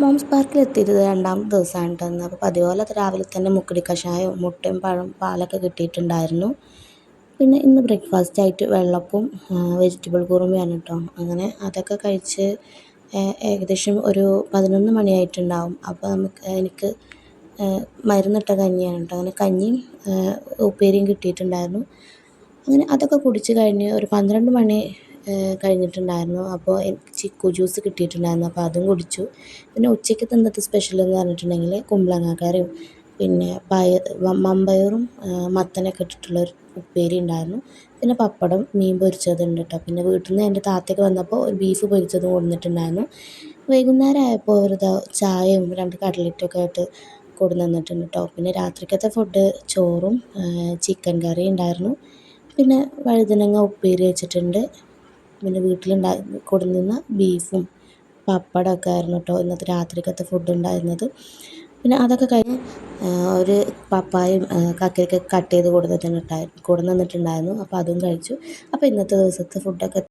Moms പാർക്കിലെത്തിയത് രണ്ടാമത്തെ ദിവസമാണ് കേട്ടോ ഇന്ന്. അപ്പോൾ പതിപോലെ അത് രാവിലെ തന്നെ മുക്കടി കഷായവും മുട്ടയും പഴം പാലൊക്കെ കിട്ടിയിട്ടുണ്ടായിരുന്നു. പിന്നെ ഇന്ന് ബ്രേക്ക്ഫാസ്റ്റ് ആയിട്ട് വെള്ളപ്പവും വെജിറ്റബിൾ കുറുമയാണ് കേട്ടോ. അങ്ങനെ അതൊക്കെ കഴിച്ച് ഏകദേശം ഒരു 11 മണിയായിട്ടുണ്ടാവും. അപ്പോൾ എനിക്ക് മരുന്നിട്ട കഞ്ഞിയാണ് കേട്ടോ. അങ്ങനെ കഞ്ഞിയും ഉപ്പേരിയും കിട്ടിയിട്ടുണ്ടായിരുന്നു. അങ്ങനെ അതൊക്കെ കുടിച്ച് കഴിഞ്ഞ് ഒരു 12 മണി കഴിഞ്ഞിട്ടുണ്ടായിരുന്നു. അപ്പോൾ എനിക്ക് ചിക്കു ജ്യൂസ് കിട്ടിയിട്ടുണ്ടായിരുന്നു. അപ്പോൾ അതും കുടിച്ചു. പിന്നെ ഉച്ചയ്ക്കത്തെ ഇന്നത്തെ സ്പെഷ്യൽ എന്ന് പറഞ്ഞിട്ടുണ്ടെങ്കിൽ കുമ്പളങ്ങ കറിയും പിന്നെ മമ്പയറും മത്തനൊക്കെ ഇട്ടിട്ടുള്ളൊരു ഉപ്പേരി ഉണ്ടായിരുന്നു. പിന്നെ പപ്പടം മീൻ പൊരിച്ചതുണ്ട് കേട്ടോ. പിന്നെ വീട്ടിൽ നിന്ന് എൻ്റെ താത്തയൊക്കെ വന്നപ്പോൾ ഒരു ബീഫ് പൊരിച്ചതും കൊണ്ടുവന്നിട്ടുണ്ടായിരുന്നു. വൈകുന്നേരം ആയപ്പോൾ ഒരു ചായയും 2 കട്ലറ്റൊക്കെ ആയിട്ട് കൊണ്ടു തന്നിട്ടുണ്ട് കേട്ടോ. പിന്നെ രാത്രിക്കത്തെ ഫുഡ് ചോറും ചിക്കൻ കറി ഉണ്ടായിരുന്നു. പിന്നെ വഴുതനങ്ങ ഉപ്പേരി വെച്ചിട്ടുണ്ട്. പിന്നെ കൊണ്ടുവന്ന ബീഫും പപ്പടമൊക്കെ ആയിരുന്നു കേട്ടോ ഇന്നത്തെ രാത്രിക്കത്തെ ഫുഡ് ഉണ്ടായിരുന്നത്. പിന്നെ അതൊക്കെ കഴിഞ്ഞ് ഒരു പപ്പായയും കക്കയൊക്കെ കട്ട് ചെയ്ത് കൊണ്ടുവന്നിട്ടുണ്ടായിരുന്നു. അപ്പോൾ അതും കഴിച്ചു. അപ്പോൾ ഇന്നത്തെ ദിവസത്തെ ഫുഡൊക്കെ